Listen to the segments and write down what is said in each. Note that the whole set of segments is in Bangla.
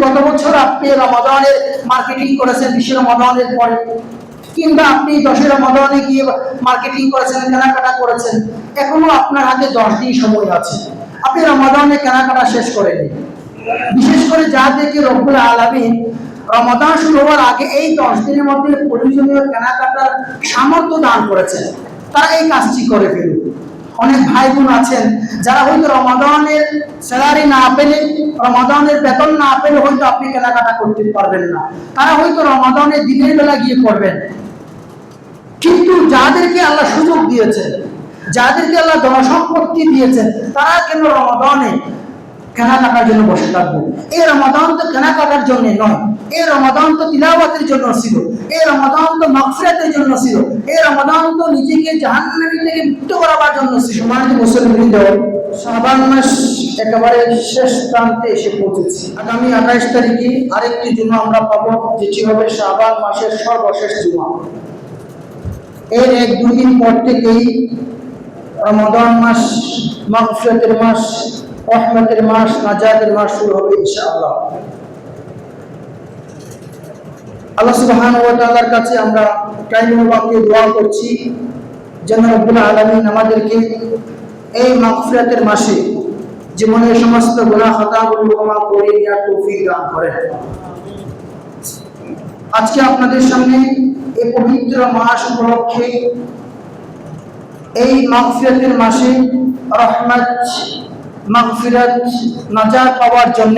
গত বছর আপনি রমাদানের মার্কেটিং করেছেন 20 রমাদানের পরে, কিংবা আপনি 10 রমাদানে গিয়ে মার্কেটিং করেছেন, কেনাকাটা করেছেন, এখনো আপনার হাতে 10 দিন সময় আছে, আপনি রমাদানে কেনাকাটা শেষ করেন। বিশেষ করে যাদেরকে রব্বুল আলামিন রমাদান শুরু হওয়ার আগে এই 10 দিনের মধ্যে প্রয়োজনীয় কেনাকাটার সামর্থ্য দান করেছেন, তারা এই কাজটি করে ফেলুন। অনেক ভাই বোন আছেন যারা হয়তো রমাদানের স্যালারি না পেলে, রমাদানের বেতন না পেলে হয়তো আপনি কেনাকাটা করতে পারবেন না, তারা হয়তো রমাদানের দিনের বেলা গিয়ে করবেন। কিন্তু যাদেরকে আল্লাহ সুযোগ দিয়েছেন, যাদেরকে আল্লাহ ধনসম্পত্তি দিয়েছেন, তারা কেন রমাদানে কেনাকাটার জন্য বসে থাকবো? এই রমাদান তো কেনাকাটার জন্য নয়, এই রমাদান তো তিলাওয়াতের জন্য ছিল, এই রমাদান তো মাগফিরাতের জন্য ছিল, এই রমাদান তো নিজেকে জাহান্নামী থেকে মুক্ত করার জন্য ছিল। সম্মানিত মুসলিম, শাবান মাস একেবারে শেষ প্রান্তে এসে পৌঁছেছি। আগামী 28 তারিখে আরেকটি জুমা আমরা পাবো, যেটি হবে শাবান মাসের সর্বশেষ জুমা। এর 1-2 দিন পর থেকেই রমাদান মাস, মাগফিরাতের মাস, রহমতের মাস, নাজাতের মাস শুরু হবে ইনশাআল্লাহ। আল্লাহ সুবহানাহু ওয়া তাআলার কাছে আমরা কায়মুবাকে দোয়া করছি যেন রব্বুল আলামিন আমাদেরকে এই মাগফিরাতের মাসে জীবনের সমস্ত গুনাহ খাতাগুলো ক্ষমা করে নেওয়ার তৌফিক দান করেন। আজকে আপনাদের সামনে এই পবিত্র মাস উপলক্ষে, এই মাগফিরাতের মাসে রহমত, মাগফিরাত, নাজাত পাওয়ার জন্য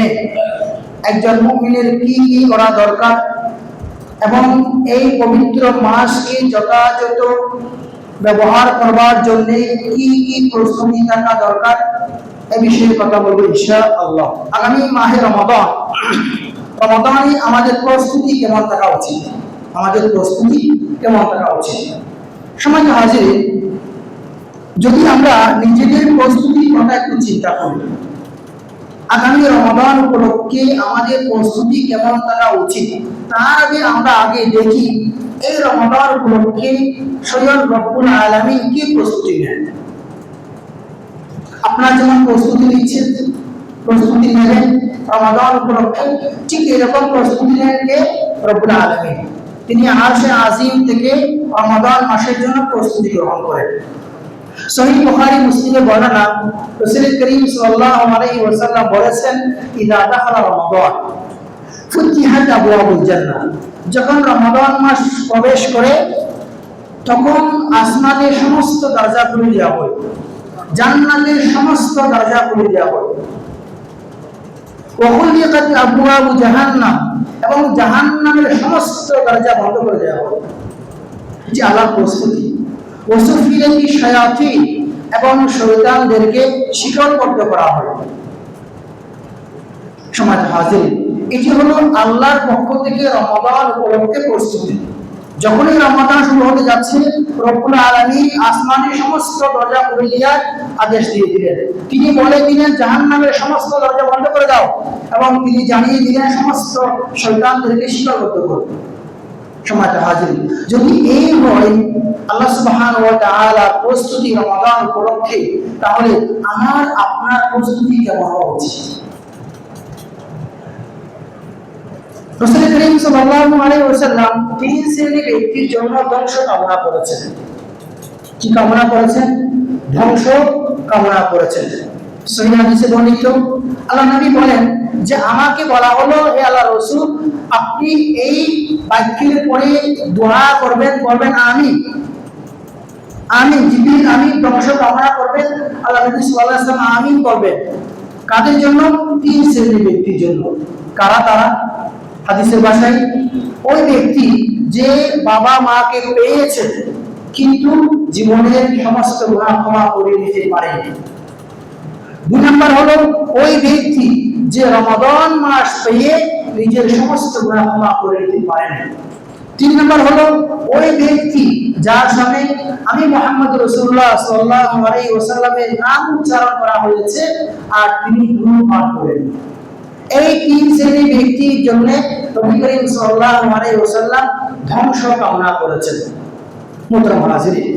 একজন মুমিনের কি কি করা দরকার এবং এই পবিত্র মাসকে যথাযথ ব্যবহার করবার জন্য কি কি প্রস্তুতি থাকা দরকার, এই বিষয়ে কথা বলবো ইনশাআল্লাহ। আগামী মাহে রমাদান, রমাদানে আমাদের প্রস্তুতি কেমন থাকা উচিত, আমাদের প্রস্তুতি কেমন থাকা উচিত? সম্মানিত হাজির, যদি আমরা নিজেদের প্রস্তুতির কথা একটু চিন্তা করি, আগামী রমাদান উপলক্ষে আমাদের প্রস্তুতি কেমন থাকা উচিত, তার আগে আমরা দেখি এই রমাদান উপলক্ষে স্বয়ং রব্বুল আলামিন কি প্রস্তুতি নেন। আপনারা যেমন প্রস্তুতি নিচ্ছেন, প্রস্তুতি নেবেন রমাদান উপলক্ষে, ঠিক এরকম প্রস্তুতি নেন রব্বুল আলামিন। তিনি আরশে আজিম থেকে রমাদান মাসের জন্য প্রস্তুতি গ্রহণ করেন। সহিহ বুখারী মুসলিমে বর্ণনা, রাসূল করিম সাল্লাল্লাহু আলাইহি ওয়াসাল্লাম বলেছেন, ইযা দাখালা রমাদান ফুতিহাত আবওয়াবুল জান্নাহ, যখন রমাদান মাস প্রবেশ করে তখন আসমানের সমস্ত দরজা খুলে দেওয়া হয়, জান্নাতের সমস্ত দরজা খুলে দেওয়া হয়। ওয়া খুলিকাত আবওয়াবু জাহান্নাম, এবং জাহান্নামের সমস্ত দরজা বন্ধ করে দেওয়া হয়। যে আল্লাহর প্রস্তুতি। ওয়াসুফিয়াতি শায়াতিন, এবং শয়তানদেরকে শিকলবদ্ধ করা হয়। সমাজ হাজির, এটি হলো আল্লাহর পক্ষ থেকে রমাদান উপলক্ষে প্রস্তুতি। যখনই রমাদান শুরু হতে যাচ্ছে, রব্বুল আলামিন আসমানের সমস্ত দরজা খুলে দেওয়ার আদেশ দিয়ে দিলেন। তিনি বলে দিলেন জাহান্নামের সমস্ত দরজা বন্ধ করে দাও, এবং তিনি জানিয়ে দিলেন সমস্ত শয়তানদেরকে শিকলবদ্ধ করো। সমাজ হাজির, যদি এই হয় আল্লাহ সুবহানাহু ওয়া তাআলা প্রস্তুতি রমাদান উপলক্ষে, তাহলে আমার আপনার প্রস্তুতি কেমন হওয়া উচিত? রাসূল করিম সাল্লাল্লাহু আলাইহি ওয়াসাল্লাম 3 শ্রেণীর ব্যক্তির জন্য ধ্বংস কামনা করেছেন। কি কামনা করেছেন? ধ্বংস কামনা করেছেন। সহিহ হাদিসে বর্ণিত, আল্লাহ নবী বলেন যে আমাকে বলা হলো, হে আল্লাহ রাসূল, আপনি এই বাক্যের পরে দোয়া করবেন, আমিন আমিন, জিবরিল আমিন ধ্বংস কামনা করবেন, আল্লাহ নবী সাল্লাল্লাহু আলাইহি ওয়াসাল্লাম আমিন করবেন। কাদের জন্য? 3 শ্রেণীর ব্যক্তির জন্য। কারা তারা? হাদিসের ভাষায়, ওই ব্যক্তি যে বাবা মাকে পেয়েছে কিন্তু জীবনের সমস্ত গুনাহ ক্ষমা করে নিতে পারেনি। 2 নম্বর হলো ওই ব্যক্তি যে রমাদান মাস পেয়ে নিজের সমস্ত গুনাহ ক্ষমা করে নিতে পারেনি। 3 নম্বর হলো ওই ব্যক্তি যার সামনে আমি মুহাম্মদ রাসূলুল্লাহ সাল্লাল্লাহু আলাইহি ওয়াসাল্লামের নাম উচ্চারণ করা হয়েছে আর তিনি ধূমপান করেন। এই 3 শ্রেণীর ব্যক্তির জন্য নবী করিম সাল্লাল্লাহু আলাইহি ওয়াসাল্লাম ধ্বংস কামনা করেছেন। মুহতারাম হাজিরিন,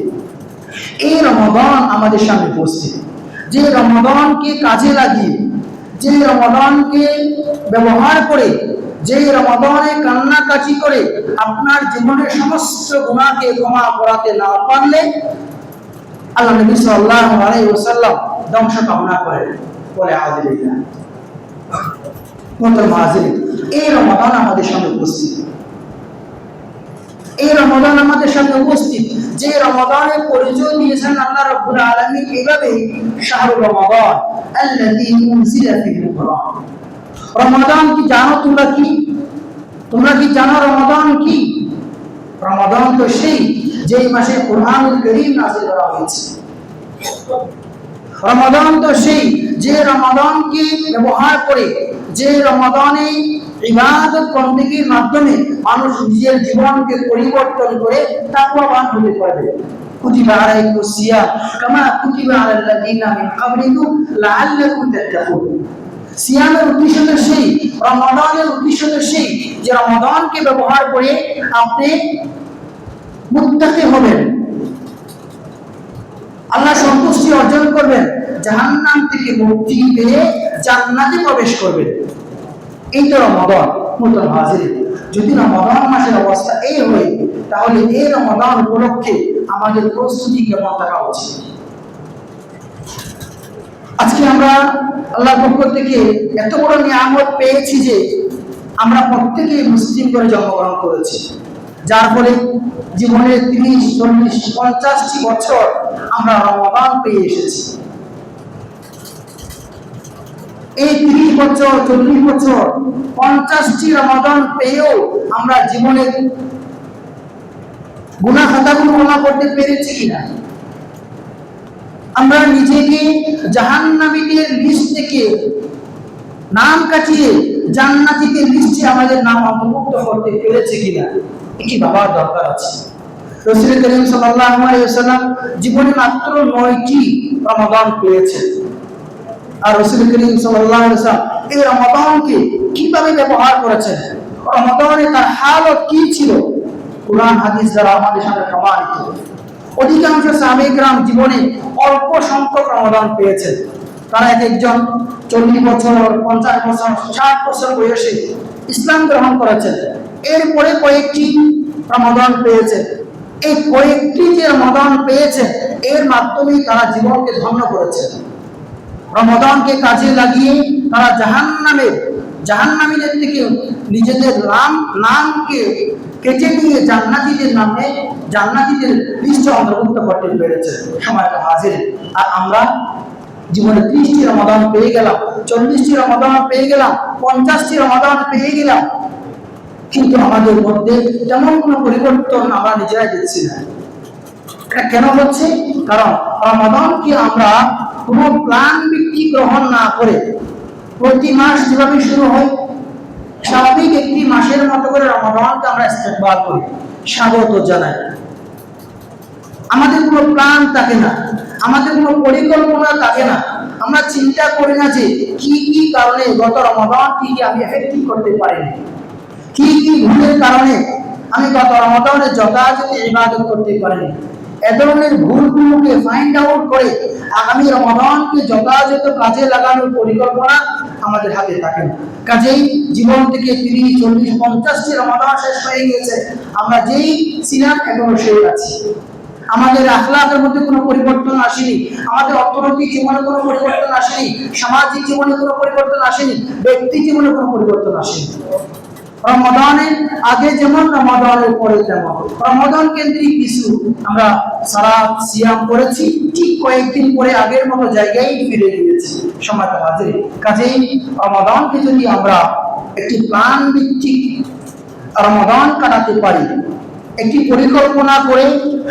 এই রমাদান আমাদের সামনে উপস্থিত। যে রমাদানকে কাজে লাগিয়ে, যে রমাদানকে ব্যবহার করে, যে রমাদানে কান্নাকাটি করে আপনার জীবনের সমস্ত গুনাহকে ক্ষমা করাতে না পারলে আল্লাহ নবী সাল্লাল্লাহু আলাইহি ওয়াসাল্লাম ধ্বংস কামনা করেন। বলে আযিলিল্লাহ মোহতারাম হাজিরিন, এই রমাদান আমাদের সামনে উপস্থিত, এই রমাদান আমাদের সামনে উপস্থিত, যে রমাদানের পরিচয় দিয়েছেন আল্লাহ রাব্বুল আলামিন এভাবে, শাহরুর রমাদান আল্লাযী উনজিলা ফীহিল কুরআন। রমাদান কি জানো তোমরা? কি তোমরা কি জানো রমাদান কি? রমাদান তো সেই যেই মাসে কুরআনুল কারীম নাযিল করা হয়েছে। রমাদান তো সেই যে রমাদানকে ব্যবহার করে, যে রমাদানে ইবাদত বন্দেগীর মাধ্যমে মানুষ নিজের জীবনকে পরিবর্তন করে তাকওয়াবান হতে পারবে। কুতিবা আলাইকুমুস সিয়াম কামা কুতিবা আলাল্লাযীনা মিন ক্বাবলিকুম লাআল্লাকুম তাত্তাকুন। সিয়ামের উদ্দেশ্য তো সেই, রমাদানের উদ্দেশ্য তো সেই যে রমাদানকে ব্যবহার করে আপনি মুত্তাকি হবেন, আল্লাহ সন্তুষ্টি অর্জন করবেন, জাহান্নাম থেকে মুক্তি পেয়ে জান্নাতে প্রবেশ করবেন। এই তো রমাদান। মোহতারাম হাজিরিন, যদি রমাদান মাসের অবস্থা এই হয়, তাহলে এই রমাদান উপলক্ষে আমাদের প্রস্তুতি কেমন থাকা উচিত? আজকে আমরা আল্লাহর পক্ষ থেকে এত বড় নিয়ামত পেয়েছি যে আমরা প্রত্যেকেই মুসলিম করে জন্মগ্রহণ করেছি, যার ফলে জীবনের 30, 40, 50টি বছর আমরা রমাদান পেয়ে এসেছি। এই 30 বছর, 40 বছর, 50টি রমাদান পেয়েও আমরা জীবনের গুনাহ খাতাগুলো ক্ষমা করতে পেরেছি কিনা? আমরা নিজেকে জাহান্নামীদের লিস্ট থেকে নাম কাটিয়ে জান্নাতীদের লিস্টে আমাদের নাম অন্তর্ভুক্ত করতে পেরেছি কিনা, এটি ভাবার দরকার আছে। রাসূল করিম সাল্লাল্লাহু আলাইহি ওয়াসাল্লাম জীবনে মাত্র 9টি রমাদান পেয়েছেন, আর রাসূল করিম সাল্লাল্লাহু আলাইহি ওয়াসাল্লাম এই রমাদানকে কিভাবে ব্যবহার করেছেন, রমাদানে তার হালত কি ছিল, কুরআন হাদিস দ্বারা আমাদের সামনে প্রমাণিত। অধিকাংশ সাহাবায়ে কেরাম জীবনে অল্প সংখ্যক রমাদান পেয়েছেন। তারা একজন 40 বছর, 50 বছর, 60 বছর বয়সে ইসলাম গ্রহণ করেছেন, এরপরে কয়েকটি রমাদান পেয়েছেন। এই কয়েকটি যে রমাদান পেয়েছেন, এর মাধ্যমে তারা জীবনকে ধন্য করেছেন। রমাদানকে কাজে লাগিয়ে তারা জাহান্নামীদের থেকে নিজেদের নামকে কেটে নিয়ে জান্নাতীদের লিস্টে অন্তর্ভুক্ত করতে পেরেছে। সময়টা হাজির। আর আমরা জীবনে 30টি রমাদান পেয়ে গেলাম, 40টি রমাদান পেয়ে গেলাম, 50টি রমাদান পেয়ে গেলাম, কিন্তু আমাদের মধ্যে তেমন কোনো পরিবর্তন আমরা নিজেরাই দেখছি না। এটা কেন হচ্ছে? কারণ রমাদানকে আমরা কোনো প্ল্যান ভিত্তিক গ্রহণ না করে প্রতি মাস যেভাবে শুরু হয় স্বাভাবিক একটি মাসের মতো করে রমাদানকে আমরা ইস্তেকবাল করি, স্বাগত জানাই। আমাদের কোনো প্ল্যান থাকে না, আমাদের কোনো পরিকল্পনা থাকে না। আমরা চিন্তা করি না যে কি কি কারণে গত রমাদানটিকে আমি এফেক্টিভ করতে পারিনি, কি কি ভুলের কারণে আমি গত রমাদানে যথাযথ ইবাদত করতে পারিনি। এ ধরনের ভুলগুলোকে ফাইন্ড আউট করে আগামী রমাদানকে যথাযথ কাজে লাগানোর পরিকল্পনা আমাদের হাতে থাকে না। কাজেই জীবন থেকে 30, 40, 50টি রমাদান শেষ হয়ে গেছে, আমরা যেই ছিলাম এখনো সেই আছি। আমাদের আখলাকের মধ্যে কোনো পরিবর্তন আসেনি, আমাদের অর্থনৈতিক জীবনে কোনো পরিবর্তন আসেনি, সামাজিক জীবনে কোনো পরিবর্তন আসেনি, ব্যক্তি জীবনে কোনো পরিবর্তন আসেনি। রমাদানের আগে যেমন, রমাদানের পরে তেমন। রমাদান কেন্দ্রিক কিছু আমরা সালাত সিয়াম করেছি, ঠিক কয়েকদিন পরে আগের মতো জায়গায় ফিরে গিয়েছি। সময়টা হাজির। কাজেই রমাদানকে যদি আমরা একটি প্ল্যান ভিত্তিক রমাদান কাটাতে পারি, একটি পরিকল্পনা করে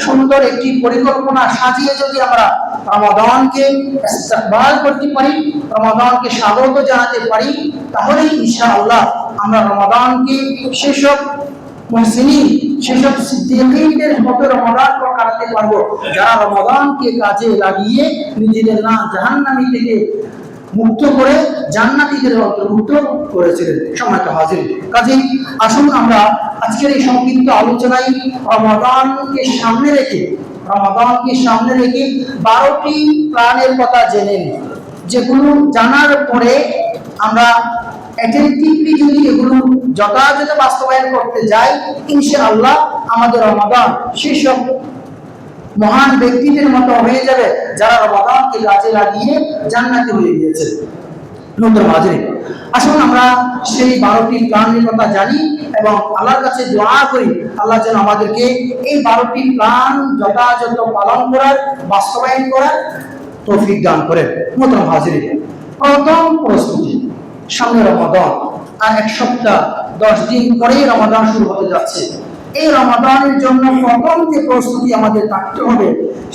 সুন্দর একটি পরিকল্পনা সাজিয়ে যদি আমরা রমাদানকে ইস্তেকবাল করতে পারি, রমাদানকে স্বাগত জানাতে পারি, তাহলে ইনশাআল্লাহ আমরা রমাদানকে সেসব মুহসিনিন, সেসব সিদ্দিকীনদের মতো রমাদান কাটাতে পারবো যারা রমাদানকে কাজে লাগিয়ে নিজেদের না জাহান্নামী থেকে মুক্ত করে জান্নাতীদের অন্তর্ভুক্ত করেছিলেন। সময়টা হাজির। কাজেই আসুন আমরা আজকের এই সংক্ষিপ্ত আলোচনায় রমাদানকে সামনে রেখে 12টি প্ল্যানের কথা জেনে নিই, যেগুলো জানার পরে আমরা অ্যাটেন্টিভলি যদি এগুলো যথাযথ বাস্তবায়ন করতে যাই, ইনশাআল্লাহ আমাদের রমাদান সেসব মহান ব্যক্তিদের মতো হয়ে যাবে যারা রমাদানকে কাজে লাগিয়ে জান্নাতি হয়ে গিয়েছে। নতুন হাজির, আসুন আমরা সেই 12টি প্ল্যানের কথা জানি এবং আল্লাহর কাছে দোয়া করি আল্লাহ যেন আমাদেরকে এই 12টি প্ল্যান যথাযথ পালন করার, বাস্তবায়ন করার তৌফিক দান করেন। নতুন হাজির, প্রথম প্রস্তুতি, সামনে রমাদান, আর 1 সপ্তাহ 10 দিন পরেই রমাদান শুরু হতে যাচ্ছে। এই রমাদানের জন্য প্রথম যে প্রস্তুতি আমাদের থাকতে হবে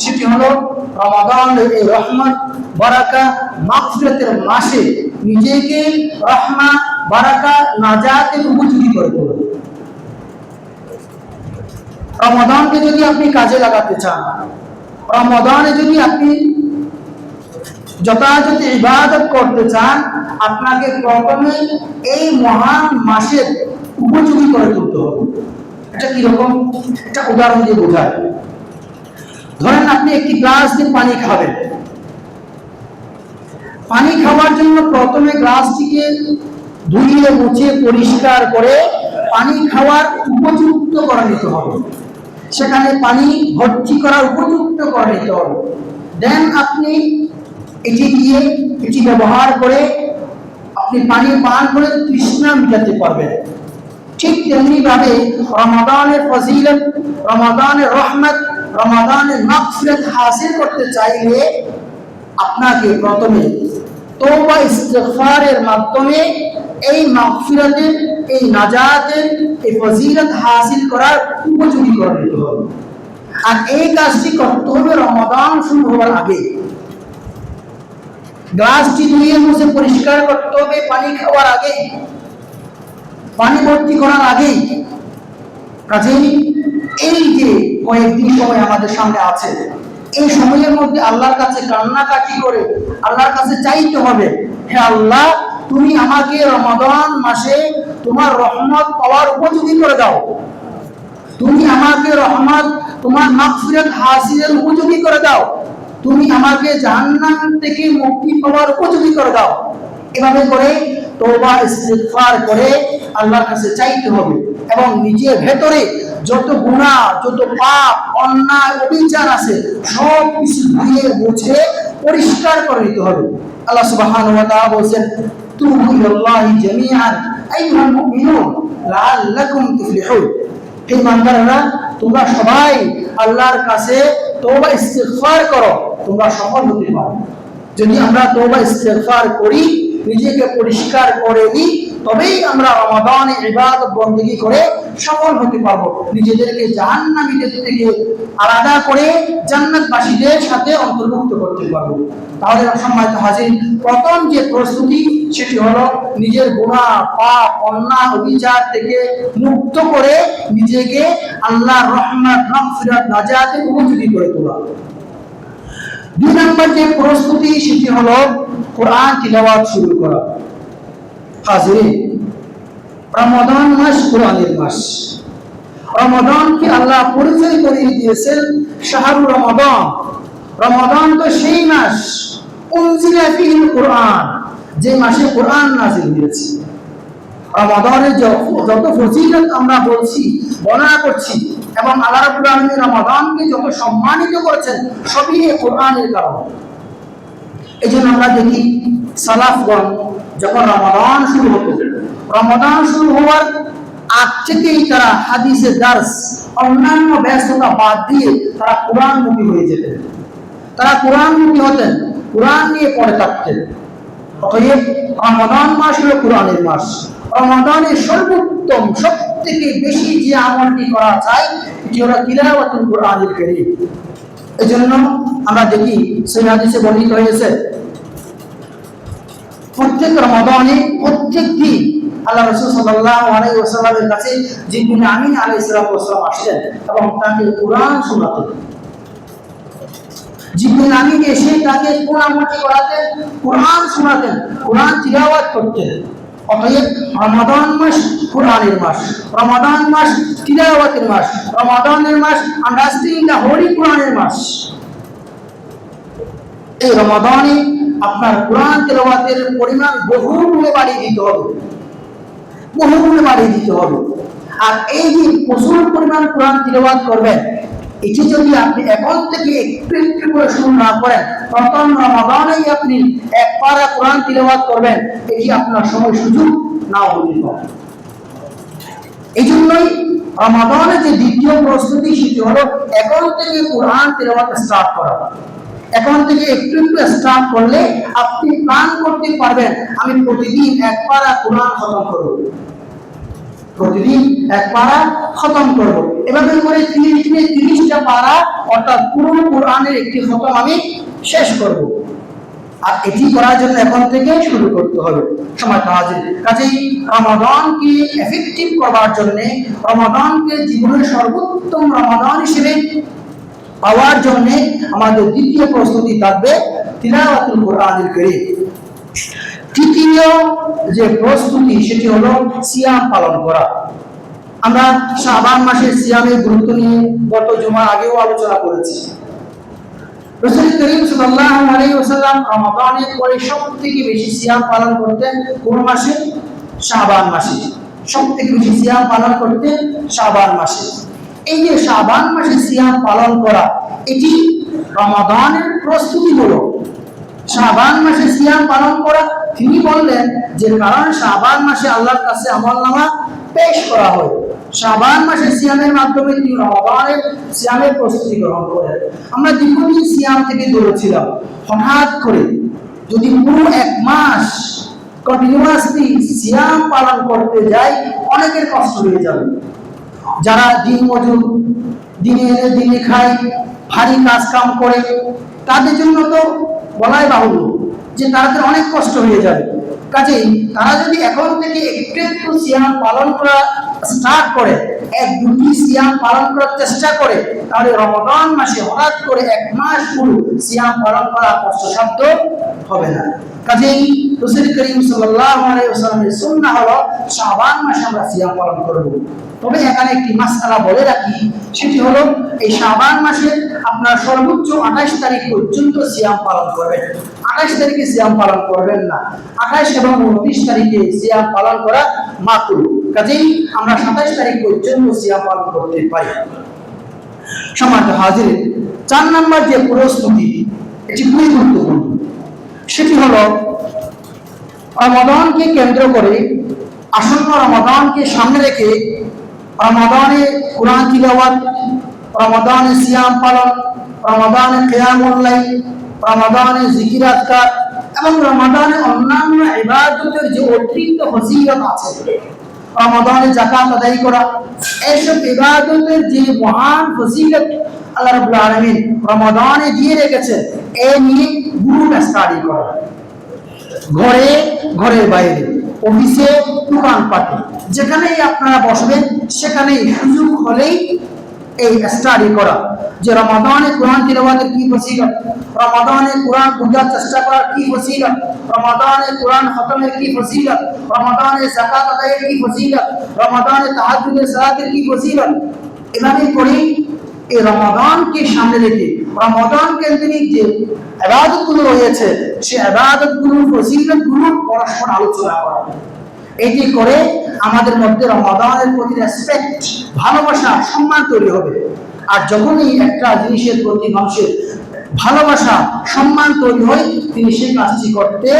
সেটি হলো রমাদানের এই রহমত, বারাকা, মাগফিরাতের মাসে নিজেকে রহমত, বারাকা, নাজাতের উপযোগী করে তোলা। রমাদানকে যদি আপনি কাজে লাগাতে চান, রমাদানে যদি আপনি যথাযথ ইবাদত করতে চান, আপনাকে প্রথমে এই মহান মাসের উপযোগী করে তুলতে হবে। এটা কিরকম? একটা উদাহরণ দিয়ে বোঝায়। ধরেন আপনি একটি গ্লাস দিয়ে পানি খাবেন। পানি খাওয়ার জন্য প্রথমে গ্লাসটিকে ধুয়ে মুছে পরিষ্কার করে পানি খাওয়ার উপযুক্ত করে নিতে হবে, সেখানে পানি ভর্তি করার উপযুক্ত করে নিতে হবে। দেন আপনি এটি ব্যবহার করে আপনি পানি পান করে তৃষ্ণা মিটাতে পারবেন। ঠিক তেমনি ভাবে রমাদানের ফজিলত, রমাদানের রহমত, রমাদানের মাগফিরাত হাসিল করতে চাইলে আপনাকে প্রথমে তওবা ইস্তিগফারের মাধ্যমে এই মাগফিরাতের, এই নাজাতের, এই ফজিলত হাসিল করার উপযোগী করে নিতে হবে। আর এই কাজটি করতে হবে রমাদান শুরু হওয়ার আগে। গ্লাসটি ধুয়ে মুছে পরিষ্কার করতে হবে পানি খাওয়ার আগে, পানি ভর্তি করার আগেই। কাজেই এই যে কয়েকদিন সময় আমাদের সামনে আছে, এই সময়ের মধ্যে আল্লাহর কাছে কান্নাকাটি করে আল্লাহর কাছে চাইতে হবে, হে আল্লাহ, তুমি আমাকে রমাদান মাসে তোমার রহমত পাওয়ার উপযোগী করে দাও, তুমি আমাকে রহমত, তোমার মাগফিরাত হাসিলের উপযোগী করে দাও, তুমি আমাকে জাহান্নাম থেকে মুক্তি পাওয়ার উপযোগী করে দাও। এভাবে করে তওবা ইস্তিগফার করে আল্লাহর কাছে চাইতে হবে এবং নিজের ভেতরে যত গুনাহ, যত পাপ, অন্যায়, অবিচার আছে সব কিছু ধুয়ে মুছে পরিষ্কার করে নিতে হবে। আল্লাহ সুবহানাহু ওয়া তাআলা বলেন, তুবু ইলাল্লাহি জামিআন আইয়ুহাল মুমিনুন লাআল্লাকুম তুফলিহুন। হে ইমানদাররা, তোমরা সবাই আল্লাহর কাছে তওবা ইস্তিগফার করো, তোমরা সফল হতে পারবে। যদি আমরা তওবা ইস্তিগফার করি, নিজেকে পরিষ্কার করে নিই, তবেই আমরা রমাদানে ইবাদত বন্দেগী করে সফল হতে পারবো, নিজেদেরকে জাহান্নামীদের থেকে আলাদা করে জান্নাতবাসীদের সাথে অন্তর্ভুক্ত করতে পারবো। তাহলে সম্মানিত হাজির, প্রথম যে প্রস্তুতি সেটি হলো নিজের গুনাহ, পাপ, অন্যায়, অবিচার থেকে মুক্ত করে নিজেকে আল্লাহর রহমত, মাগফিরাত, নাজাতের উপযোগী করে তোলা। 2 নম্বর যে প্রস্তুতি সেটি হলো কোরআন তিলাওয়াত শুরু করা। হাজির, রমাদান মাস কোরআনের মাস। রমাদানকে আল্লাহ পরিচয় করিয়ে দিয়েছেন শাহরুর রমাদান। রমাদান তো সেই মাস উনজিলা ফিহিল কোরআন, যে মাসে কোরআন নাযিল হয়েছে। রমাদানের যত ফজিলত আমরা বলছি, বর্ণনা করছি এবং আল্লাহ রাব্বুল আলামিন রমাদানকে যত সম্মানিত করেছেন সবই এই কোরআনের কারণে। এজন্য আমরা দেখি সালাফগণ যখন রমাদান শুরু হতো, রমাদান শুরু হওয়ার আগ থেকেই তারা হাদিসের দার্স, অন্যান্য ব্যস্ততা বাদ দিয়ে তারা কোরআনমুখী হয়ে যেতেন। তারা কোরআনমুখী হতেন, কোরআন নিয়ে পড়ে থাকতেন। অতএব রমাদান মাস হলো কোরআনের মাস। রমাদানের সর্বোত্তম, সবথেকে বেশি যে আমলটি করা যায় এটি হলো তিলাওয়াতুল কোরআনুল কারীম। এজন্য আমরা দেখি সেই হাদিসে বর্ণিত হয়েছে, প্রত্যেক রমাদানে প্রত্যেক দিন আল্লাহ রাসূল সাল্লাল্লাহু আলাইহি ওয়াসাল্লামের কাছে জিবরিল আমিন আলাইহিস সালাম আসতেন এবং তাকে কোরআন শোনাতেন। জিবরিল আমিন এসে তাকে কোরআনমুখী করাতেন, কোরআন শোনাতেন, কোরআন তিলাওয়াত করতেন। অতএব রমাদান মাস কোরআনের মাস, রমাদান মাস তিলাওয়াতের মাস, রমাদানের মাস আন্ডারস্ট্যান্ডিং দ্য হোলি কোরআনের মাস। এই রমাদানে আপনার কোরআন তেলাওয়াতের পরিমাণ বহুগুণে বাড়িয়ে দিতে হবে, বহুগুণে বাড়িয়ে দিতে হবে। আর এই যে প্রচুর পরিমাণ কোরআন তেলাওয়াত করবেন, এটি যদি আপনি এখন থেকে একটু একটু করে শুরু না করেন, প্রথম রমাদানেই আপনি এক পারা কোরআন তেলাওয়াত করবেন, এটি আপনার সময় সুযোগ নাও হতে পারে। এই জন্যই রমাদানের যে দ্বিতীয় প্রস্তুতি সেটি হলো এখন থেকে কোরআন তেলাওয়াত স্টার্ট করা। এখন থেকে একটু একটু স্টার্ট করলে আপনি প্ল্যান করতে পারবেন আমি প্রতিদিন এক পারা কোরআন খতম করব, প্রতিদিন এক পারা খতম করব। এভাবে করে 30 দিনে 30টা পারা অর্থাৎ পুরো কোরআনের একটি খতম আমি শেষ করব। আর এটি করার জন্য এখন থেকে শুরু করতে হবে। সময় কাজেই রমাদানকে এফেক্টিভ করার জন্য, রমাদানকে জীবনের সর্বোত্তম রমাদান হিসেবে পাওয়ার জন্য আমাদের দ্বিতীয় প্রস্তুতি থাকবে তিলাওয়াতুল কোরআনুল কারীম। তৃতীয় যে প্রস্তুতি সেটি হলো সিয়াম পালন করা। আমরা শাবান মাসের সিয়ামের গুরুত্ব নিয়ে গত জুমার আগেও আলোচনা করেছি। রাসূল করিম সাল্লাল্লাহু আলাইহি ওয়াসাল্লাম রমাদানের পরে সবথেকে বেশি সিয়াম পালন করতেন কোন মাসে? শাবান মাসে। সবথেকে বেশি সিয়াম পালন করতেন শাবান মাসে। এই যে শাবান মাসে সিয়াম পালন করা, এটি রমাদানের প্রস্তুতি হলো। শাবান মাসে সিয়াম পালন করা, তিনি বললেন যে কারণ শাবান মাসে আল্লাহর কাছে আমলনামা পেশ করা হয়। শাবান মাসে সিয়ামের মাধ্যমে তিনি রমাদানের সিয়ামের প্রস্তুতি গ্রহণ করেন। আমরা দীর্ঘদিন সিয়াম থেকে দূরে ছিলাম, হঠাৎ করে যদি পুরো এক মাস কন্টিনিউয়াসলি সিয়াম পালন করতে যাই, অনেকের কষ্ট হয়ে যাবে। যারা দিন মজুর, দিনে এনে দিনে খায়, ভারী কাজ কাম করে, তাদের জন্য তো বলাই বাহুল্য যে তাদের অনেক কষ্ট হয়ে যাবে। কাজেই তারা যদি এখন থেকে একটু একটু সিয়াম পালন করা স্টার্ট করে, এক দুটি সিয়াম পালন করার চেষ্টা করে, তাহলে রমাদান মাসে হঠাৎ করে এক মাস পুরো সিয়াম পালন করা কষ্টসাধ্য হবে না। কাজেই রাসূল করিম সাল্লাল্লাহু আলাইহি ওয়াসাল্লামের সুন্নাহ হলো শাবান মাসে আমরা সিয়াম পালন করব। তবে এখানে একটি মাসআলা বলে রাখি, সেটি হলো এই শাবান মাসে আপনার সর্বোচ্চ 28 তারিখ পর্যন্ত সিয়াম পালন করবেন। 28 তারিখে সিয়াম পালন করবেন না। 28 এবং 29 তারিখে সিয়াম পালন করা মাকরুহ। কাজেই আমরা 27 তারিখ পর্যন্ত সিয়াম পালন করতে পারি। সম্মানিত হাজিরিন, 4 নম্বর যে প্রস্তুতি, এটি খুবই গুরুত্বপূর্ণ। সেটি হলো রমাদানকে কেন্দ্র করে, আসন্ন রমাদানকে সামনে রেখে রমাদানে কোরআন তিলাওয়াত, রমাদানে সিয়াম পালন, রমাদানে কিয়ামুল লাইল, রমাদানে জিকির আজকার এবং রমাদানে অন্যান্য ইবাদতের যে অতিরিক্ত ফজিলত আছে, রমাদানে যাকাত আদায় করা, এইসব ইবাদতের যে মহান ফজিলত আল্লাহ রাব্বুল আলামিন রমাদানে দিয়ে রেখেছেন, এই নিয়ে গ্রুপ স্টাডি করা। ঘরে, ঘরের বাইরে, অফিসে, দোকানপাটে, যেখানেই আপনারা বসবেন সেখানেই সুযোগ হলেই এই স্টাডি করা যে রমাদানে কোরআন তিলাওয়াতের কি ফজিলত, রমাদানে কোরআন বোঝার চেষ্টা করার কি ফজিলত, রমাদানে কোরআন খতমের কি ফজিলত, রমাদানে যাকাত আদায়ের কি ফজিলত, রমাদানে তাহাজ্জুদের সালাতের কি ফজিলত। এভাবে করে এই রমাদানকে সামনে রেখে রমাদান কেন্দ্রিক যে ইবাদতগুলো রয়েছে, সেই ইবাদতগুলোর ফজিলতগুলো পরস্পর আলোচনা করা। এটি করে আমাদের মধ্যে রমাদানের প্রতি রেসপেক্ট, ভালোবাসা, সম্মান তৈরি হবে। আর যখনই একটা জিনিসের প্রতি মানুষের ভালোবাসা, সম্মান তৈরি হয়, তিনি সেই কাজটি করতে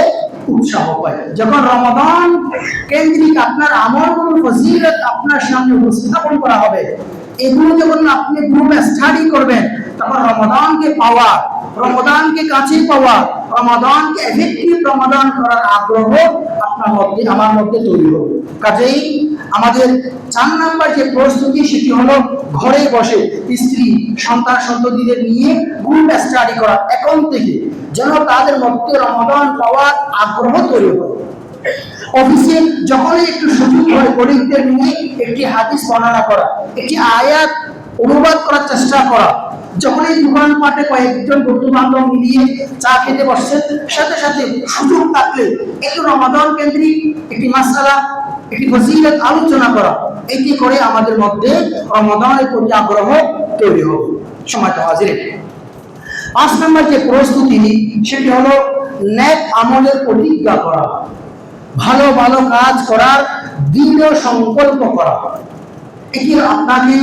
উৎসাহ পায়। যখন রমাদান কেন্দ্রিক আপনার আমলগুলো ফজিলত আপনার সামনে উপস্থাপন করা হবে, এগুলো যখন আপনি গ্রুপে স্টাডি করবেন, তখন রমাদানকে পাওয়া, রমাদানকে কাছে পাওয়া, রমাদানকে এফেক্টিভ রমাদান করার আগ্রহ আপনার মধ্যে, আমার মধ্যে তৈরি হবে। কাজেই আমাদের 4 নম্বর যে প্রস্তুতি, সেটি হলো ঘরে বসে স্ত্রী, সন্তান সন্ততিদের নিয়ে গ্রুপ স্টাডি করা এখন থেকে, যেন তাদের মধ্যে রমাদান পাওয়ার আগ্রহ তৈরি হয়। অফিসে যখনই একটু সুযোগ হয়, কলিগদের নিয়ে একটি হাদিস বর্ণনা করা, একটি আয়াত অনুবাদ করার চেষ্টা করা। যখনই দোকানপাটে কয়েকজন বন্ধু বান্ধব মিলিয়ে চা খেতে বসছেন, সাথে সাথে সুযোগ থাকলে একটু রমাদান কেন্দ্রিক একটি মাসআলা, একটি ফজিলত আলোচনা করা। এটি করে আমাদের মধ্যে রমাদানের প্রতি আগ্রহ তৈরি হবে। সম্মানিত হাজিরিন, 5 নম্বর যে প্রস্তুতি, সেটি হলো নেক আমলের প্রতিজ্ঞা করা, ভালো ভালো কাজ করার দৃঢ় সংকল্প করা। এটি আপনাকে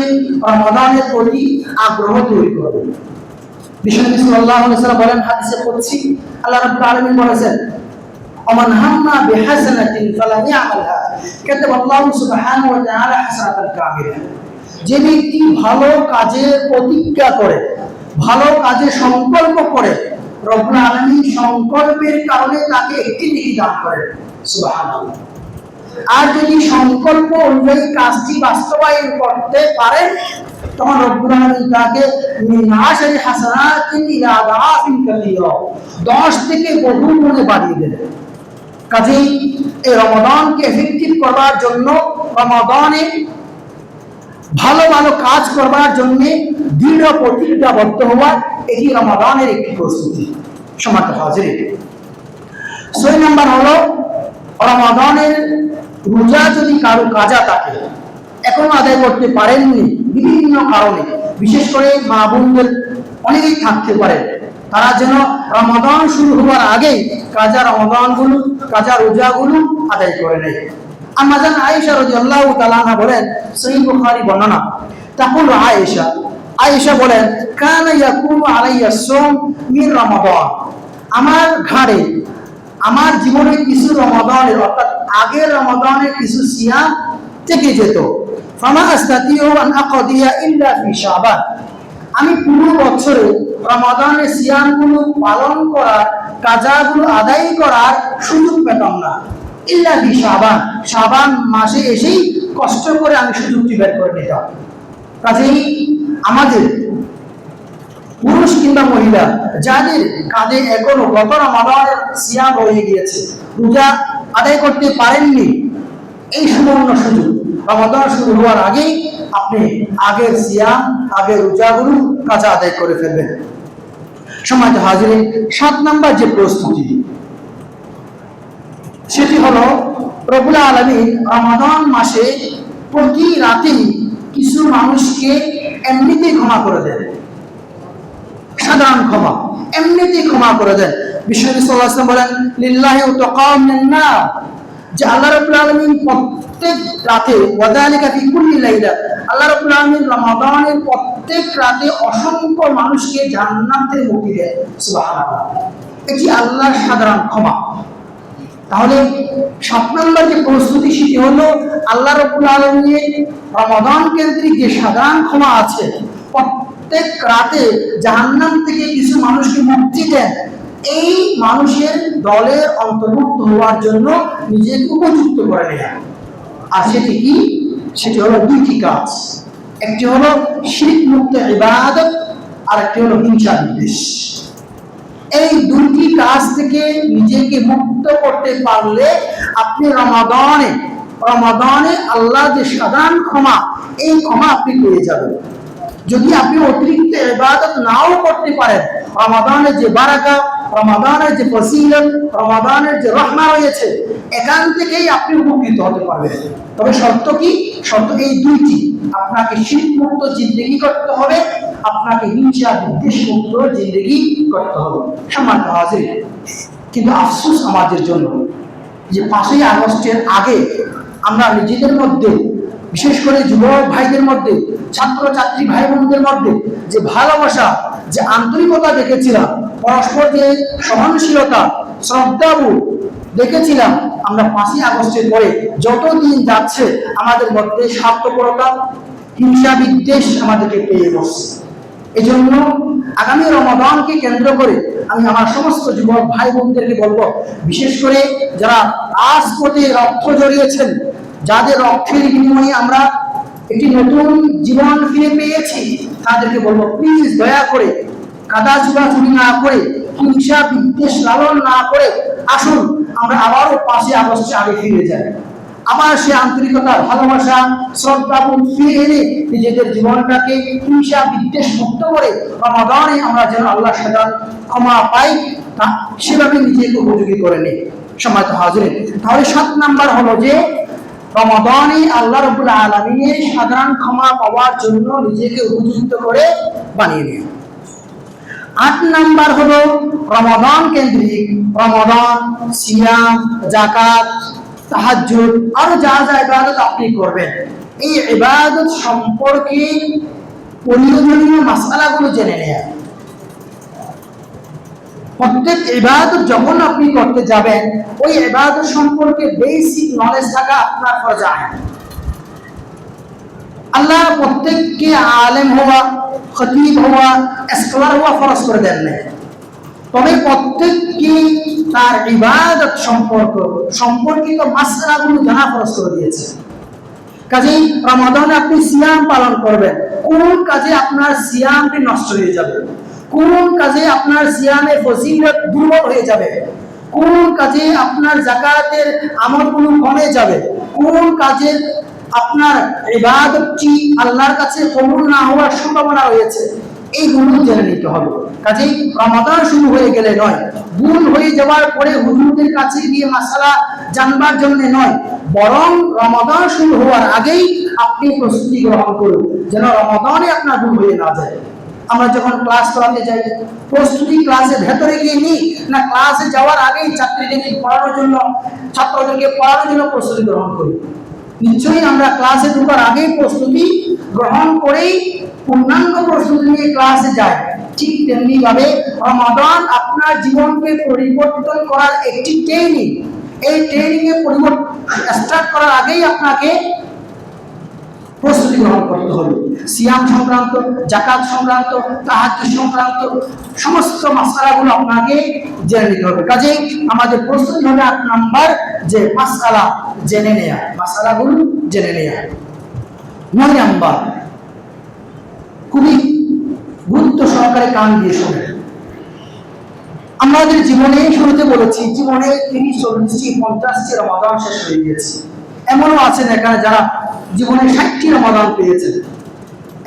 রমাদানের প্রতি আগ্রহ তৈরি করবে। বিশ্বনবী সাল্লাল্লাহু আলাইহি ওয়াসাল্লাম বলেন হাদিসে কুদসি, আল্লাহ রাব্বুল আলামিন বলেছেন, ওমান হাম্মা বিহাসানাতিন ফালাম ইয়ামালহা কাতাবাল্লাহু সুবহানাহু ওয়া তাআলা হাসানাতান কামিলা। যে ব্যক্তি ভালো কাজের প্রতিজ্ঞা করে, ভালো কাজের সংকল্প করে, রব্বুল আলামিন সংকল্পের কারণে তাকে একটি নেকি দান করেন। সুবহানাল্লাহ। আর যদি সংকল্প অনুযায়ী কাজটি বাস্তবায়ন করতে পারেন, তখন রব্বুল আলামিন তাকে মিন আশরি হাসানাতিন ইলা আদাফিন কাসীরা 10 থেকে বহু গুণে বাড়িয়ে দেন। কাজেই এই রমাদানকে এফেক্টিভ করবার জন্য, রমাদানে ভালো ভালো কাজ করবার জন্য দৃঢ় প্রতিজ্ঞাবদ্ধ হওয়া, এটি রমাদানের একটি প্রস্তুতি। সম্মানিত হাজিরিন, 6 নাম্বার হলো রমাদানের রোজা যদি কারো কাজা থাকে, এখনো আদায় করতে পারেননি বিভিন্ন কারণে, বিশেষ করে মা বোনদের অনেকেই থাকতে পারে, তারা যেন রমাদান শুরু হওয়ার আগেই কাজা রমাদানগুলো, কাজা রোজাগুলো আদায় করে নেয়। আম্মা জান আয়েশা রাদিয়াল্লাহু তাআলা আনহা বলেন, সহিহ বুখারী বর্ণনা, তাকুল আয়েশা বলেন, কানা ইয়াকুনু আলাইয়া সাওম মিন রমাদান, আমার ঘাড়ে, আমার জীবনে কিছু রমাদানের, অর্থাৎ আগের রমাদানের কিছু সিয়াম থেকে যেত। ফামা আস্তাতিউ আন আকাদিয়া ইল্লা ফি শাবান, আমি পুরো বছরে রমাদানের সিয়ামগুলো পালন করার, কাজাগুলো আদায় করার সুযোগ পেতাম না, ইল্লা ফি শাবান, শাবান মাসে এসেই কষ্ট করে আমি সুযোগটি বের করে নিতাম। কাজেই আমাদের পুরুষ কিংবা মহিলা যাদের কাঁধে এখনো গত রমাদানের সিয়াম রয়ে গিয়েছে, রোজা আদায় করতে পারেননি, এই সুবর্ণ সুযোগ রমাদান শুরু হওয়ার আগেই আপনি আগের সিয়াম, আগের রোজাগুলো কাজা আদায় করে ফেলবেন। সম্মানিত হাজিরিন, 7 নাম্বার যে প্রস্তুতি, সেটি হলো রব্বুল আলামিন রমাদান মাসে প্রতি রাতে কিছু মানুষকে এমনিতেই ক্ষমা করে দেন, সাধারণ ক্ষমা, এমনিতেই ক্ষমা করে দেন। বিশ্বনবী সাল্লাল্লাহু আলাইহি ওয়াসাল্লাম বলেন, লিল্লাহি উতকাম মিনান নার, যে আল্লাহ রাব্বুল আলামিন প্রত্যেক রাতে, ওয়াযালিকা ফি কুল্লি লাইলা, আল্লাহ রাব্বুল আলামিন রমাদানের প্রত্যেক রাতে অসংখ্য মানুষকে জান্নাত থেকে মুক্তি দেন। সুবহানাল্লাহ। এটি আল্লাহর সাধারণ ক্ষমা। তাহলে 7 নম্বর যে প্রস্তুতি, সেটি হলো আল্লাহ রাব্বুল আলামিনের রমাদান কেন্দ্রিক যে সাধারণ ক্ষমা আছে, প্রত্যেক রাতে জাহান্নাম থেকে কিছু মানুষকে মুক্তি দেন, এই মানুষের দলের অন্তর্ভুক্ত হওয়ার জন্য নিজেকে উপযুক্ত করে নেয়া। আর সেটি কি? সেটি হলো 2টি কাজ। একটি হলো শিরক মুক্ত ইবাদত, আর একটি হলো হিংসা বিদ্বেষ। এই 2টি কাজ থেকে নিজেকে মুক্ত করতে পারলে আপনি রমাদানে আল্লাহ যে সাধারণ ক্ষমা, এই ক্ষমা আপনি পেয়ে যাবেন। যদি আপনি অতিরিক্ত ইবাদত নাও করতে পারেন, রমাদানের যে বারাকা, রমাদানের যে ফজিলত, রমাদানের যে রহমত রয়েছে, এখান থেকেই আপনি উপকৃত হতে পারবেন। তবে শর্ত কি? শর্ত এই 2টি, আপনাকে শিরক মুক্ত জিন্দেগি করতে হবে, আপনাকে হিংসা বিদ্বেষ মুক্ত জিন্দেগি করতে হবে। সম্মানিত হাজির, কিন্তু আফসোস আমাদের জন্য যে 5ই আগস্টের আগে আমরা নিজেদের মধ্যে, বিশেষ করে যুবক ভাইদের মধ্যে, ছাত্র ছাত্রী ভাই বোনদের মধ্যে যে ভালোবাসা, যে আন্তরিকতা দেখেছিলাম, পরস্পর যে সহনশীলতা, শ্রদ্ধাবোধ দেখেছিলাম, আমরা 5ই আগস্টের পরে যত দিন যাচ্ছে আমাদের মধ্যে স্বার্থপরতা, হিংসা বিদ্বেষ আমাদেরকে পেয়ে বসছে। এজন্য আগামী রমাদানকে কেন্দ্র করে আমি আমার সমস্ত যুবক ভাই বোনদেরকে বলবো, বিশেষ করে যারা রাজপথে রক্ত জড়িয়েছেন, যাদের রক্তের বিনিময়ে আমরা একটি নতুন জীবন ফিরে পেয়েছি, তাদেরকে বলবো, প্লিজ দয়া করে কাদা চুরি না করে, হিংসা বিদ্বেষ লালন না করে, আসুন আমরা আবারও 5ই আগস্টে আগে ফিরে যাই। আবার সে আন্তরিকতা, ভালোবাসা, শ্রদ্ধাবোধ ফিরে এনে নিজেদের জীবনটাকে হিংসা বিদ্বেষ মুক্ত করে রমাদানে আমরা যেন আল্লাহর সাথে ক্ষমা পাই, সেভাবে নিজেকে উপযোগী করে নিই। সম্মানিত হাজিরিন, তাহলে 7 নাম্বার হলো যে রমাদানে আল্লাহ রাব্বুল আলামিনের সাধারণ ক্ষমা পাওয়ার জন্য নিজেকে উপযুক্ত করে বানিয়ে নিই। 8 নাম্বার হলো রমাদান কেন্দ্রিক রমাদান, সিয়াম, যাকাত, তাহাজ্জুদ আরো যা যা ইবাদত আপনি করবেন, এই ইবাদত সম্পর্কে প্রয়োজনীয় মাসআলাগুলো জেনে নেয়া। প্রত্যেক ইবাদত যখন আপনি করতে যাবেন, ওই ইবাদত সম্পর্কে বেসিক নলেজ থাকা আপনার ফরজ আইন। আল্লাহ প্রত্যেককে আলেম হওয়া, খতিব হওয়া, স্কলার হওয়া ফরজ করে দেন না, তবে প্রত্যেককে তার ইবাদত সম্পর্কিত মাসআলাগুলো জানা ফরজ করে দিয়েছে। কাজেই রমাদানে আপনি সিয়াম পালন করবেন, কোন কাজে আপনার সিয়ামটি নষ্ট হয়ে যাবে, কোন কাজে আপনার সিয়ামের ফজিলত দুর্বল হয়ে যাবে, কোন কাজে আপনার যাকাতের আমলগুলো কমে যাবে, কোন কাজে আপনার ইবাদতটি আল্লাহর কাছে কবুল না হওয়ার সম্ভাবনা রয়েছে, এইগুলো জেনে নিতে হবে। কাজেই রমাদান শুরু হয়ে গেলে নয়, ভুল হয়ে যাওয়ার পরে হুজুরদের কাছে গিয়ে মাসালা জানবার জন্য নয়, বরং রমাদান শুরু হওয়ার আগেই আপনি প্রস্তুতি গ্রহণ করুন, যেন রমাদানে আপনার ভুল হয়ে না যায়। আমরা যখন ক্লাস করাতে যাই, প্রস্তুতি ক্লাসে ভেতরে গিয়ে নিই না ক্লাসে যাওয়ার আগেই ছাত্রদেরকে পড়ানোর জন্য প্রস্তুতি গ্রহণ করি? নিশ্চয়ই আমরা ক্লাসে ঢোকার আগেই প্রস্তুতি গ্রহণ করেই পূর্ণাঙ্গ প্রস্তুতি নিয়ে ক্লাসে যাই। ঠিক তেমনি ভাবে রমাদান আপনার জীবনকে পরিবর্তন করার একটি ট্রেনিং। এই ট্রেনিং এ স্টার্ট করার আগেই আপনাকে প্রস্তুতি গ্রহণ করতে হবে। সিয়াম সংক্রান্ত, যাকাত সংক্রান্ত, তাহাজ্জুদ সংক্রান্ত সমস্ত মাসআলাগুলো আপনাকে জেনে নিতে হবে। কাজেই আমাদের প্রস্তুতি হবে 8 নাম্বার, যে মাসআলা জেনে নেয়া, মাসআলাগুলো জেনে নেয়া। 9 নাম্বার, খুবই গুরুত্ব সহকারে কান দিয়ে শুনেন। আমাদের জীবনে শুরুতে বলেছি, জীবনে 30, 40, 50টি রমাদান শেষ হয়ে গেছে। এমনও আছেন এখানে যারা জীবনে 60টি রমাদান পেয়েছেন,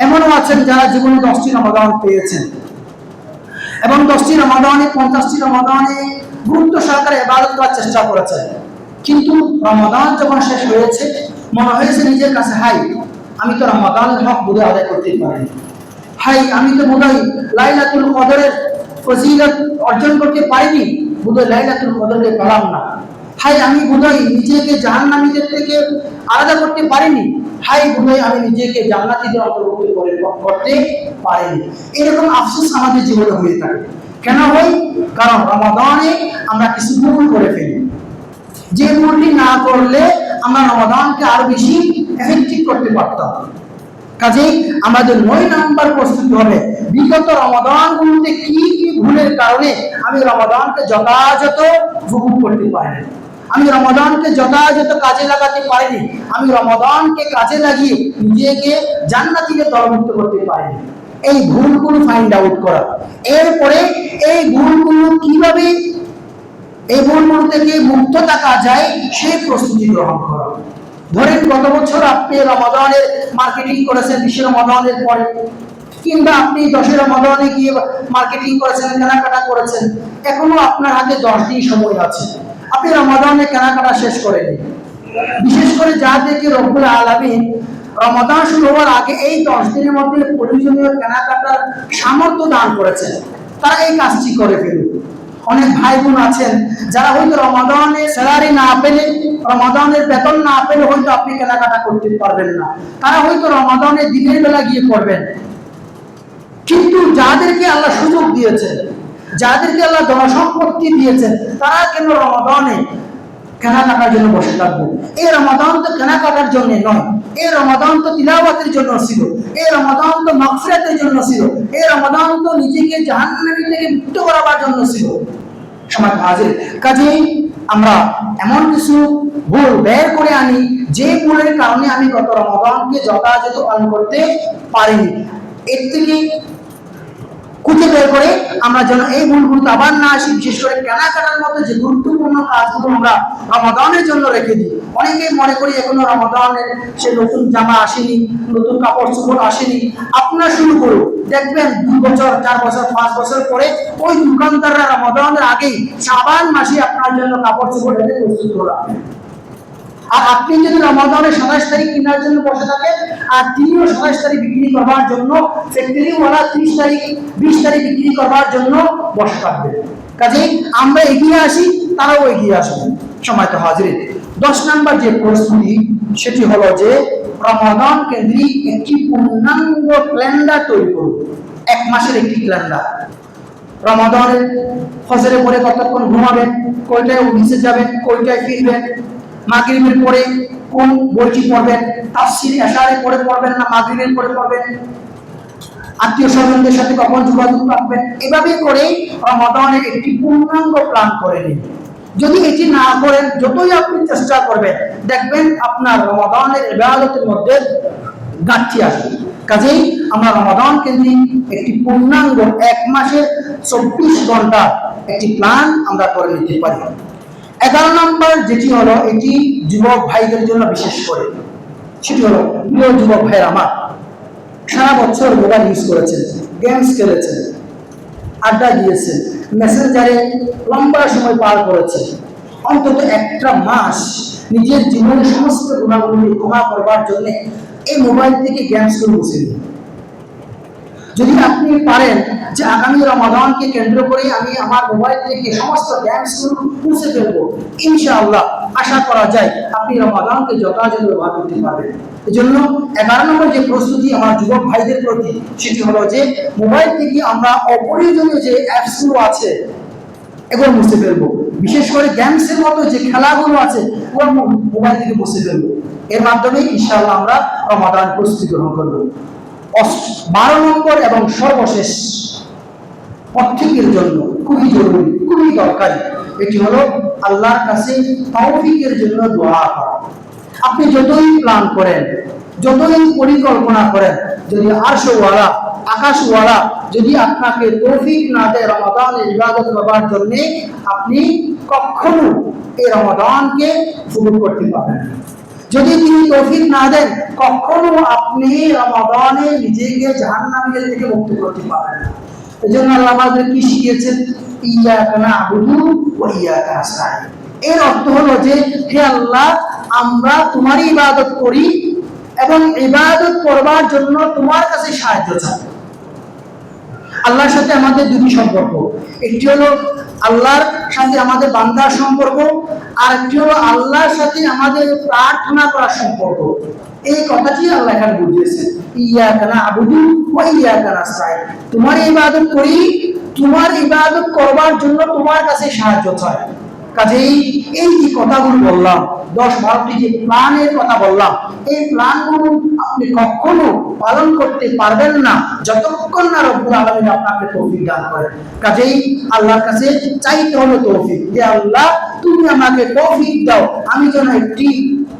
এমনও আছেন যারা জীবনে 10টি রমাদান পেয়েছেন, এবং 10টি রমাদানে 50টি রমাদানে গুরুত্ব সহকারে ইবাদত করার চেষ্টা করেছেন। কিন্তু রমাদান যখন শেষ হয়েছে, মনে হয়েছে নিজের কাছে, হাই আমি তো রমাদানের হক বোধহয় আদায় করতে পারিনি, হাই আমি তো বোধহয় লাইলাতুল কদরের ফজিলত অর্জন করতে পারিনি, বোধহয় লাইলাতুল কদরকে পেলাম না, হাই আমি বোধহয় নিজেকে জাহান্নামীদের থেকে আলাদা করতে পারিনি, হাই বোধহয় আমি নিজেকে জান্নাতীদের অন্তর্ভুক্ত করতে পারিনি। এরকম আফসোস আমাদের জীবনে হয়ে থাকে। কেন হয়? কারণ রমাদানে আমরা কিছু ভুল করে ফেলি, যে ভুলটি না করলে আমরা রমাদানকে আরো বেশি এফেক্টিভ করতে পারতাম। কাজেই আমাদের 9 নাম্বার প্রস্তুতি হবে, বিগত রমাদানগুলোতে কি কি ভুলের কারণে আমি রমাদানকে যথাযথ উপভোগ করতে পারিনি, আমি রমাদানকে যথাযথ কাজে লাগাতে পারিনি, আমি রমাদানকে কাজে লাগিয়ে নিজেকে জান্নাতীদের দলভুক্ত করতে পারিনি। এই ভুলগুলো ফাইন্ড আউট করা, এরপরে এই ভুলগুলো কিভাবে, এই ভুলগুলো থেকে মুক্ত থাকা যায় সেই প্রস্তুতি গ্রহণ করা। ধরেন গত বছর আপনি রমাদানের মার্কেটিং করেছেন 20 রমাদানের পরে, কিংবা আপনি 10 রমাদানে গিয়ে মার্কেটিং করেছেন, কেনাকাটা করেছেন, এখনো আপনার হাতে 10 দিন সময় আছে, আপনি রমাদানে কেনাকাটা শেষ করেনি। বিশেষ করে যাদেরকে রব্বুল আলামিন রমাদান শুরু হওয়ার আগে এই 10 দিনের মধ্যে প্রয়োজনীয় কেনাকাটার সামর্থ্য দান করেছেন, তারা এই কাজটি করে ফেলুন। অনেক ভাই বোন আছেন যারা হয়তো রমাদানে স্যালারি না পেলে, রমাদানের বেতন না পেলে হয়তো আপনি কেনাকাটা করতে পারবেন না, তারা হয়তো রমাদানে দিনের বেলা গিয়ে করবেন। কিন্তু যাদেরকে আল্লাহ সুযোগ দিয়েছেন, যাদেরকে আল্লাহ ধনসম্পত্তি দিয়েছেন, তারা কেন রমাদানে কেনাকাটার জন্য বসে থাকবে? এই রমাদান তো কেনাকাটার জন্য নয়, এই রমাদান তো তিলাওয়াতের জন্য ছিল, এই রমাদান তো মাগফিরাতের জন্য ছিল, এই রমাদান তো নিজেকে জাহান্নামী থেকে মুক্ত করার জন্য ছিল। সমাজ হাজির, কাজেই আমরা এমন কিছু ভুল বের করে আনি যে ভুলের কারণে আমি গত রমাদানকে যথাযথ পালন করতে পারিনি। এর থেকে খুঁজে বের করে আমরা যেন এই ভুলগুলো আবার না আসি। বিশেষ করে কেনাকাটার মতো যে গুরুত্বপূর্ণ কাজগুলো আমরা রমাদানের জন্য রেখে দিই। অনেকেই মনে করি এখনো রমাদানের সে নতুন জামা আসেনি, নতুন কাপড় চোপড় আসেনি, আপনার শুরু করুন, দেখবেন 2 বছর 4 বছর 5 বছর পরে ওই দোকানদাররা রমাদানের আগেই শাবান মাসে আপনার জন্য কাপড় চোপড় এনে প্রস্তুত করে রাখবেন। আর আপনি যদি রমাদানের 27 তারিখ কেনার জন্য বসে থাকেন আর তিনিও 27 তারিখ বিক্রি করবার জন্য ফ্যাক্টরিওয়ালা 30 তারিখ 20 তারিখ বিক্রি করবার জন্য বসে থাকবে, কাজেই আমরা এগিয়ে আসি, তারাও এগিয়ে আসবে। সময় তো হাজির। 10 নম্বর যে প্রস্তুতি সেটি হলো যে রমাদান কেন্দ্রিক একটি পূর্ণাঙ্গ ক্যালেন্ডার তৈরি করুন। 1 মাসের একটি ক্যালেন্ডার। রমাদানের ফজরের পরে কতক্ষণ ঘুমাবেন, কয়টায় অফিসে যাবেন, কয়টায় ফিরবেন, মাগরিবের পরে কোন বইটি পড়বেন, তাফসীর এশারের পরে পড়বেন না মাগরিবের পরে পড়বেন, আত্মীয় স্বজনদের সাথে কখন যোগাযোগ রাখবেন, এভাবে করে রমাদানের একটি পূর্ণাঙ্গ প্ল্যান করে নিন। যদি এটি না করেন, যতই আপনি চেষ্টা করবেন, দেখবেন আপনার রমাদানের ইবাদতের মধ্যে ঘাটতি আসবে। কাজেই আমরা রমাদান কেন্দ্রিক একটি পূর্ণাঙ্গ 1 মাসের 24 ঘন্টা একটি প্ল্যান আমরা করে নিতে পারি। 11 নম্বর যেটি হলো, এটি যুবক ভাইদের জন্য বিশেষ করে, সেটি হলো প্রিয় যুবক ভাই আমার, সারা বছর মোবাইল ইউজ করেছেন, গেমস খেলেছেন, আড্ডা দিয়েছেন, মেসেঞ্জারে লম্বা সময় পার করেছেন, অন্তত একটা মাস নিজের জীবনের সমস্ত গুণাগুলি ক্ষমা করবার জন্য এই মোবাইল থেকে গেমস করে বসে নিন। যদি আপনি পারেন যে আগামী রমাদানকে কেন্দ্র করে আমি আমার মোবাইল থেকে সমস্ত গেমসগুলো মুছে ফেলবো, ইনশাআল্লাহ আশা করা যায় আপনি রমাদানকে যথাযথ ব্যবহার করতে পারবেন। এজন্য 11 নম্বর যে প্রস্তুতি আমার যুবক ভাইদের প্রতি, সেটি হলো যে মোবাইল থেকে আমরা অপ্রয়োজনীয় যে অ্যাপসগুলো আছে এগুলো মুছে ফেলবো। বিশেষ করে গেমসের মতো যে খেলাগুলো আছে ওগুলো মোবাইল থেকে মুছে ফেলবো। এর মাধ্যমে ইনশাআল্লাহ আমরা রমাদান প্রস্তুতি গ্রহণ করবো। 12 নম্বর এবং সর্বশেষ প্রত্যেকের জন্য খুবই জরুরি, খুবই দরকারি, এটি হলো আল্লাহর কাছে তৌফিকের জন্য দোয়া করা। আপনি যতই প্ল্যান করেন, যতই পরিকল্পনা করেন, যদি আরশওয়ালা আকাশওয়ালা যদি আপনাকে তৌফিক না দেয় রমাদানের ইবাদত করবার জন্য, আপনি কখনো এই রমাদানকে কবুল করতে পারবেন না। যদি তিনি তৌফিক না দেন, কখনো আপনি রমাদানে নিজেকে জাহান্নামের থেকে মুক্ত করতে পারবেন না। এজন্য আল্লাহ আমাদের কি শিখিয়েছেন, ইয়াকা না'বুদু ওয়া ইয়াকা নাস্তাঈন। এর অর্থ হলো যে হে আল্লাহ, আমরা তোমারই ইবাদত করি এবং ইবাদত করবার জন্য তোমার কাছে সাহায্য চাই। আল্লাহর সাথে আমাদের দুটি সম্পর্ক, একটি হলো আল্লাহর সাথে আমাদের বান্দার সম্পর্ক, আর একটি হলো আল্লাহর সাথে আমাদের প্রার্থনা করার সম্পর্ক। এই কথাটি আল্লাহ এখানে বুঝিয়েছেন, ইয়াকা না'বুদু ওয়া ইয়াকা নাস্তাঈন। তোমার ইবাদত করি, তোমার ইবাদত করবার জন্য তোমার কাছে সাহায্য চাই। কাজেই এই যে কথাগুলো বললাম, 10-12টি যে প্ল্যানের কথা বললাম, এই প্ল্যানগুলো আপনি কখনো পালন করতে পারবেন না যতক্ষণ না রব্বুল আলামিন আপনাকে তৌফিক দান করেন। কাজেই আল্লাহর কাছে চাইতে হবে তৌফিক, যে আল্লাহ তুমি আমাকে তৌফিক দাও, আমি যেন একটি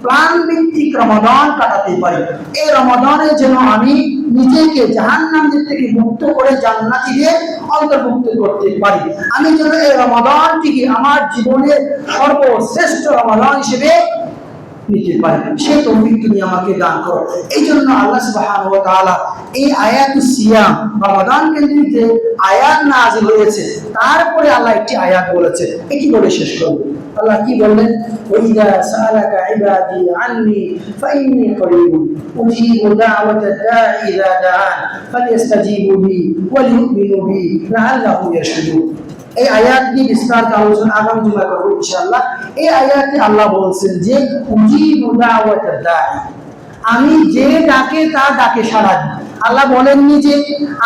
প্ল্যান ভিত্তিক রমাদান কাটাতে পারি। এই রমাদানে যেন আমি নিজেকে জাহান্নাম থেকে মুক্ত করে জান্নাতীদের অন্তর্ভুক্ত করতে পারি। আমি যেন এই রমাদানটিকে আমার জীবনের সর্বশ্রেষ্ঠ রমাদান হিসেবে নিতে পারি, সেই তৌফিক তুমি আমাকে দান করো। এই জন্য আল্লাহ সুবহানাহু ওয়া তাআলা এই আয়াতুস সিয়াম, রমাদান কেন্দ্রিক যে আয়াত নাযিল হয়েছে, তারপরে আল্লাহ একটি আয়াত বলেছে, এটি বলে শেষ করব। আল্লাহ কি বললেন, ওয়াইদা সাআলাকা ইবাদি আন্নী ফাইন্নী করিবুন উজিবু দাওয়াতাদ দাঈ ইযা দাআন ফালিয়াস্তাজিবু লি ওয়া লিউমিনু বি লাআল্লাহুম ইয়ারশুদুন। এই আয়াত নিয়ে বিস্তারিত আলোচনা আগামী জুমায় করব ইনশাআল্লাহ। এই আয়াতে আল্লাহ বলছেন যে উজিবু দাওয়াতাদ দাঈ, আমি যে ডাকে তার ডাকে সাড়া দিই। আল্লাহ বলেননি যে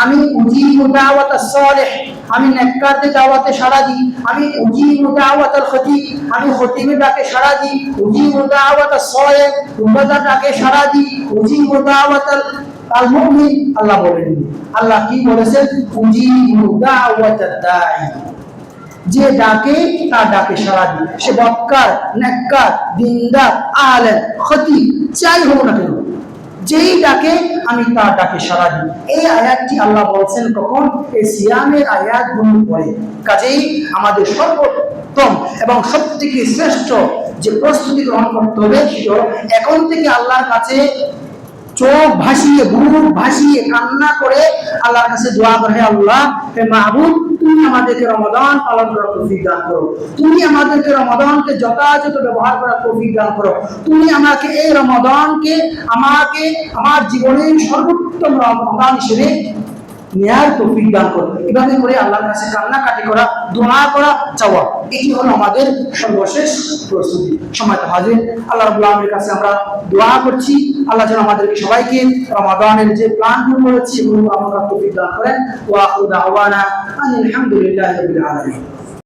আমি উজিবু দাওয়াতাস সালিহ, আমি নেককারদের দাওয়াতে সাড়া দিই, আমি উজিবু দাওয়াতাল খতিব, আমি খতিবের ডাকে সাড়া দিই, উজিবু দাওয়াতাস সালিহ, রোজাদার ডাকে সাড়া দিই, উজিবু দাওয়াতাল আল মুমিন। আল্লাহ বলেননি। আল্লাহ কি বলেছেন, উজিবু দাওয়াতাদ দাঈ, যে ডাকে তার ডাকে সাড়া দিই। সে বক্কার, নেককার, দিনদার, আলেম, খতিব যাই হোক না কেন, যেই ডাকে আমি তার ডাকে সাড়া দিই। এই আয়াতটি আল্লাহ বলছেন কখন, এই সিয়ামের আয়াতগুলো পড়ে। কাজেই আমাদের সর্বোত্তম এবং সবথেকে শ্রেষ্ঠ যে প্রস্তুতি গ্রহণ করতে হবে, সেটা এখন থেকে আল্লাহর কাছে চোখ ভাসিয়ে, বুক ভাসিয়ে কান্না করে আল্লাহর কাছে দোয়া করে, হে আল্লাহ, হে মাহবুব, তুমি আমাদেরকে রমাদান পালন করার তৌফিক দান করো, তুমি আমাদেরকে রমাদানকে যথাযথ ব্যবহার করার তৌফিক দান করো, তুমি আমাকে এই রমাদানকে আমার জীবনের সর্বোত্তম রমাদান হিসেবে নেয়ার তৌফিক দান করো। এভাবে করে আল্লাহর কাছে কান্নাকাটি করা, দোয়া করা, চাওয়া, এটি হলো আমাদের সর্বশেষ প্রস্তুতি। সম্মানিত হাজির, আল্লাহ রাব্বুল আলামিনের কাছে আমরা দোয়া করছি আল্লাহ যেন আমাদেরকে সবাইকে রমাদানের যে প্ল্যানগুলো করেছি সেগুলো আমরা তৌফিক দান করেন। ওয়া আখিরু দাওয়ানা আলহামদুলিল্লাহি রাব্বিল আলামিন।